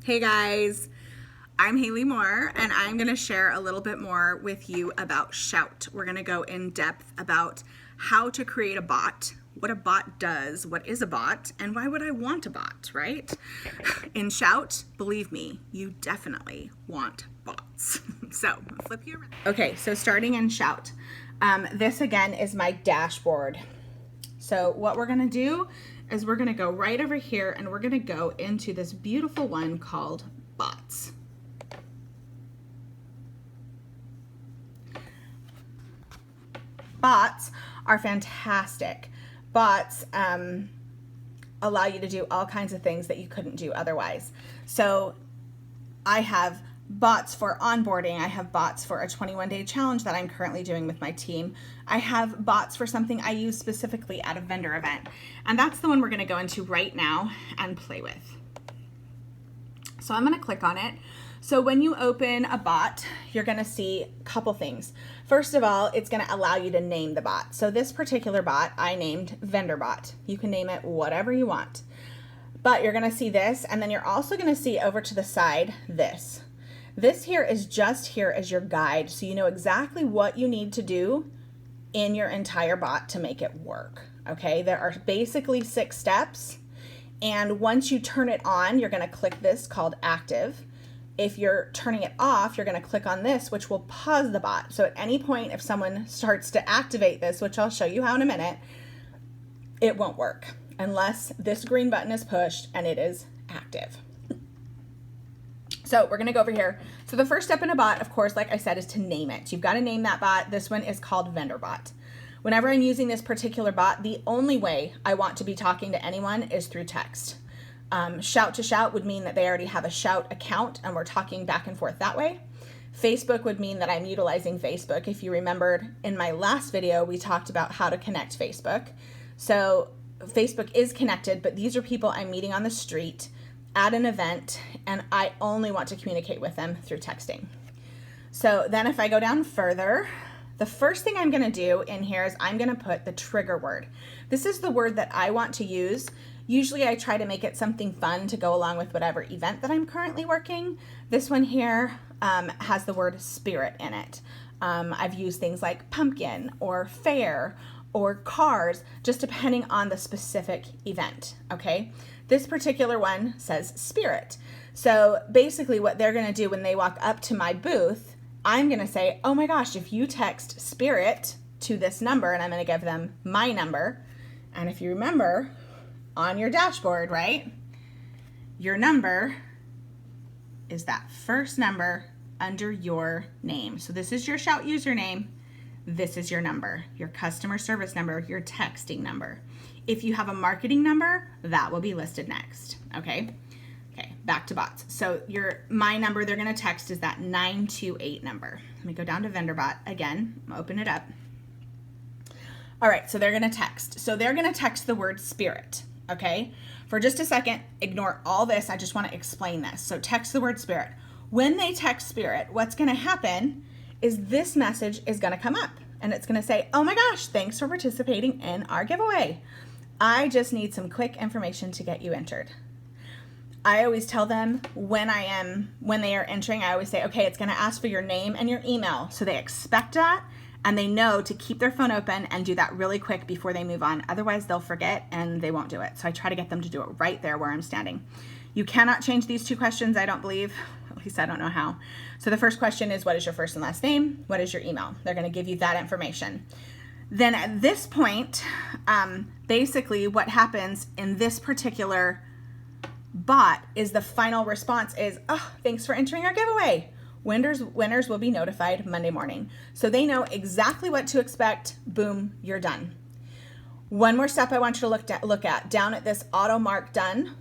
Hey guys, I'm Haley Moore and I'm going to share a little bit more with you about Shout. We're going to go in depth about how to create a bot, what a bot does, what is a bot, and why would I want a bot, right? In Shout, believe me, you definitely want bots. So, I'll flip you around. Okay, so starting in Shout. This again is my dashboard. So what we're gonna do is we're gonna go right over here and we're gonna go into this beautiful one called bots. Bots are fantastic. Bots allow you to do all kinds of things that you couldn't do otherwise. So I have bots for onboarding. I have bots for a 21-day challenge that I'm currently doing with my team. I have bots for something I use specifically at a vendor event. And that's the one we're gonna go into right now and play with. So I'm gonna click on it. So when you open a bot, you're gonna see a couple things. First of all, it's gonna allow you to name the bot. So this particular bot, I named Vendor Bot. You can name it whatever you want. But you're gonna see this, and then you're also gonna see over to the side this. This here is just here as your guide, so you know exactly what you need to do in your entire bot to make it work, okay? There are basically 6 steps, and once you turn it on, you're gonna click this called active. If you're turning it off, you're gonna click on this, which will pause the bot. So at any point, if someone starts to activate this, which I'll show you how in a minute, it won't work unless this green button is pushed and it is active. So we're gonna go over here. So the first step in a bot, of course, like I said, is to name it. You've got to name that bot. This one is called Vendor Bot. Whenever I'm using this particular bot, the only way I want to be talking to anyone is through text. Shout to Shout would mean that they already have a Shout account and we're talking back and forth that way. Facebook would mean that I'm utilizing Facebook. If you remembered in my last video, we talked about how to connect Facebook. So Facebook is connected, but these are people I'm meeting on the street at an event, and I only want to communicate with them through texting. So then if I go down further, the first thing I'm gonna do in here is I'm gonna put the trigger word. This is the word that I want to use. Usually I try to make it something fun to go along with whatever event that I'm currently working. This one here has the word spirit in it. I've used things like pumpkin or fair or cars, just depending on the specific event, okay? This particular one says spirit. So basically what they're gonna do when they walk up to my booth, I'm gonna say, oh my gosh, if you text spirit to this number, and I'm gonna give them my number, and if you remember, on your dashboard, right, your number is that first number under your name. So this is your Shout username. This is your number, your customer service number, your texting number. If you have a marketing number, that will be listed next, okay? Okay, back to bots. So my number they're gonna text is that 928 number. Let me go down to Vendor Bot again, open it up. All right, so they're gonna text. So they're gonna text the word spirit, okay? For just a second, ignore all this, I just wanna explain this. So text the word spirit. When they text spirit, what's gonna happen is this message is gonna come up and it's gonna say, oh my gosh, thanks for participating in our giveaway. I just need some quick information to get you entered. I always tell them when they are entering, I always say, okay, it's gonna ask for your name and your email. So they expect that and they know to keep their phone open and do that really quick before they move on. Otherwise they'll forget and they won't do it. So I try to get them to do it right there where I'm standing. You cannot change these 2 questions, I don't believe. At least I don't know how. So the first question is, what is your first and last name? What is your email? They're gonna give you that information. Then at this point, basically what happens in this particular bot is the final response is, oh, thanks for entering our giveaway. Winners will be notified Monday morning. So they know exactly what to expect. Boom, you're done. One more step I want you to look at down at this auto mark done.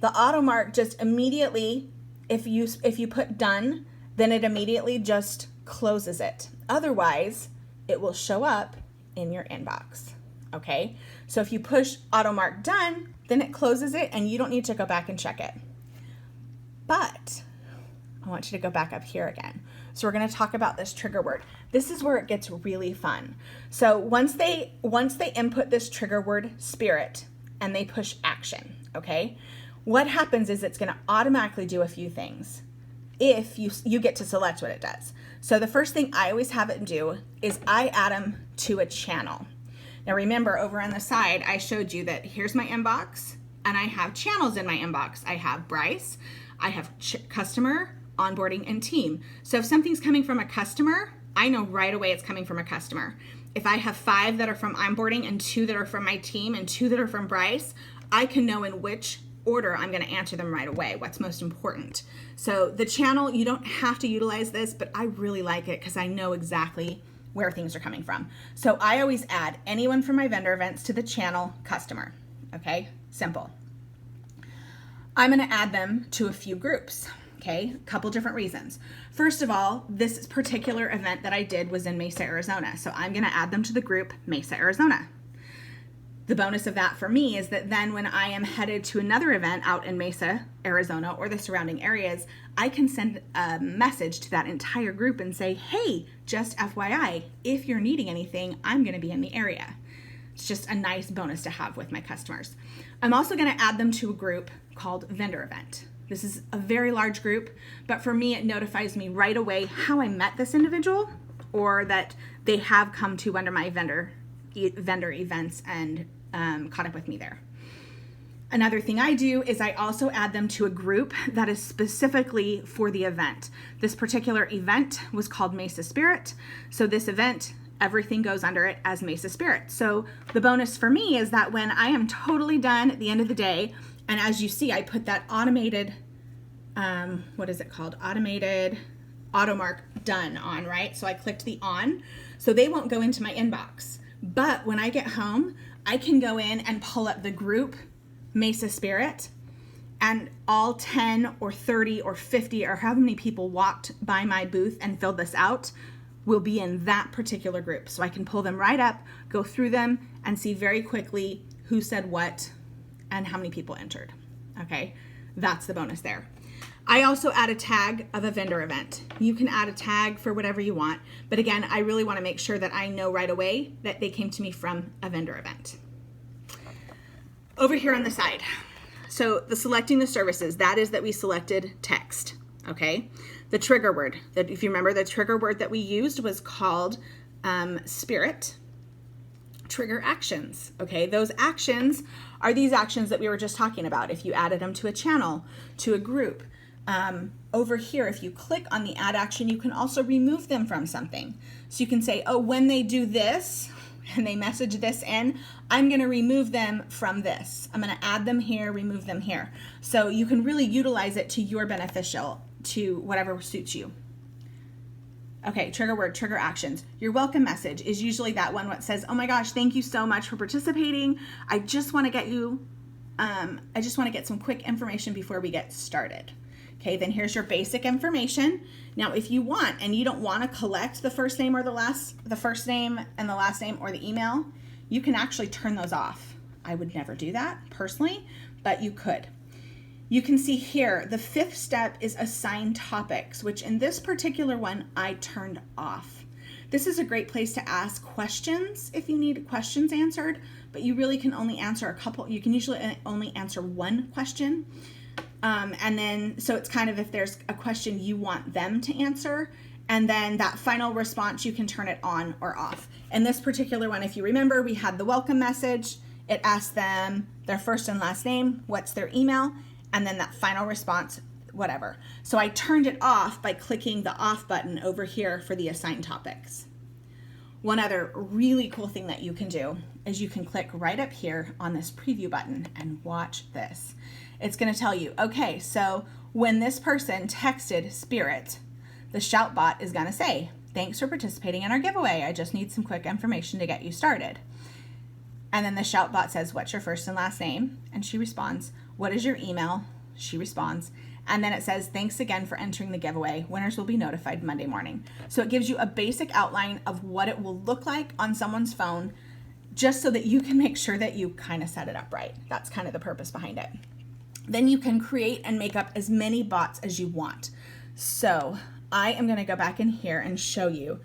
The auto mark just immediately, if you put done, then it immediately just closes it. Otherwise, it will show up in your inbox, okay? So if you push auto mark done, then it closes it and you don't need to go back and check it. But I want you to go back up here again. So we're gonna talk about this trigger word. This is where it gets really fun. So once they input this trigger word spirit and they push action, okay? what happens is it's going to automatically do a few things if you get to select what it does. So the first thing I always have it do is I add them to a channel. Now remember, over on the side, I showed you that here's my inbox, and I have channels in my inbox. I have Bryce, I have customer, onboarding, and team. So if something's coming from a customer, I know right away it's coming from a customer. If I have 5 that are from onboarding and 2 that are from my team and 2 that are from Bryce, I can know in which order I'm going to answer them right away, what's most important. So the channel, you don't have to utilize this, but I really like it because I know exactly where things are coming from. So I always add anyone from my vendor events to the channel customer. Okay, simple. I'm going to add them to a few groups. Okay, a couple different reasons. First of all, this particular event that I did was in Mesa, Arizona. So I'm going to add them to the group Mesa, Arizona. The bonus of that for me is that then when I am headed to another event out in Mesa, Arizona, or the surrounding areas, I can send a message to that entire group and say, hey, just FYI, if you're needing anything, I'm going to be in the area. It's just a nice bonus to have with my customers. I'm also going to add them to a group called Vendor Event. This is a very large group, but for me, it notifies me right away how I met this individual or that they have come to one of my vendor events and caught up with me there. Another thing I do is I also add them to a group that is specifically for the event. This particular event was called Mesa Spirit. So this event, everything goes under it as Mesa Spirit. So the bonus for me is that when I am totally done at the end of the day, and as you see, I put that automated, what is it called? Automated auto mark done on, right? So I clicked the on, so they won't go into my inbox. But when I get home, I can go in and pull up the group Mesa Spirit, and all 10 or 30 or 50 or however many people walked by my booth and filled this out will be in that particular group. So I can pull them right up, go through them, and see very quickly who said what and how many people entered. Okay, that's the bonus there. I also add a tag of a vendor event. You can add a tag for whatever you want, but again, I really want to make sure that I know right away that they came to me from a vendor event. Over here on the side, so the selecting the services, that is that we selected text, okay? The trigger word, that if you remember, the trigger word that we used was called spirit. Trigger actions, okay? Those actions are these actions that we were just talking about. If you added them to a channel, to a group, over here, if you click on the add action, you can also remove them from something. So you can say, oh, when they do this and they message this in, I'm going to remove them from this. I'm going to add them here, remove them here. So you can really utilize it to your beneficial, to whatever suits you. Okay, trigger word, trigger actions. Your welcome message is usually that one that says, oh my gosh, thank you so much for participating. I just want to get you, I just want to get some quick information before we get started. Okay, then here's your basic information. Now, if you want, and you don't want to collect the first name or the first name and the last name or the email, you can actually turn those off. I would never do that personally, but you could. You can see here, the 5th step is assign topics, which in this particular one, I turned off. This is a great place to ask questions if you need questions answered, but you really can only answer a couple. You can usually only answer one question. And then, so it's kind of if there's a question you want them to answer, and then that final response, you can turn it on or off. In this particular one, if you remember, we had the welcome message. It asked them their first and last name, what's their email, and then that final response, whatever. So I turned it off by clicking the off button over here for the assign topics. One other really cool thing that you can do is you can click right up here on this preview button and watch this. It's going to tell you, okay, so when this person texted Spirit, the Shout bot is going to say, thanks for participating in our giveaway. I just need some quick information to get you started. And then the Shout bot says, what's your first and last name? And she responds, what is your email? She responds. And then it says, thanks again for entering the giveaway. Winners will be notified Monday morning. So it gives you a basic outline of what it will look like on someone's phone, just so that you can make sure that you kind of set it up right. That's kind of the purpose behind it. Then you can create and make up as many bots as you want. So I am going to go back in here and show you.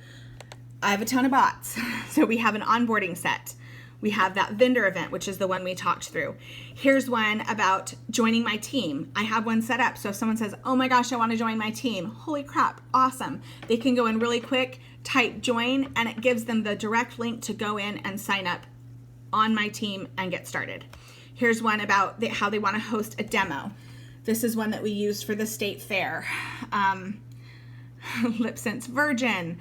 I have a ton of bots. So we have an onboarding set. We have that vendor event, which is the one we talked through. Here's one about joining my team. I have one set up. So if someone says, oh my gosh, I want to join my team. Holy crap, awesome. They can go in really quick, type join, and it gives them the direct link to go in and sign up on my team and get started. Here's one about how they want to host a demo. This is one that we used for the state fair. LipSense Virgin,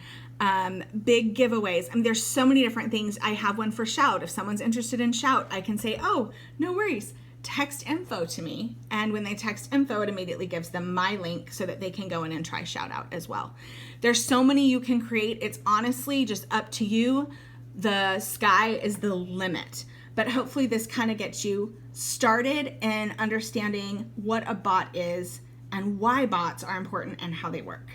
big giveaways. I mean, there's so many different things. I have one for Shout. If someone's interested in Shout, I can say, oh, no worries, text info to me. And when they text info, it immediately gives them my link so that they can go in and try Shout Out as well. There's so many you can create. It's honestly just up to you. The sky is the limit. But hopefully this kind of gets you started in understanding what a bot is and why bots are important and how they work.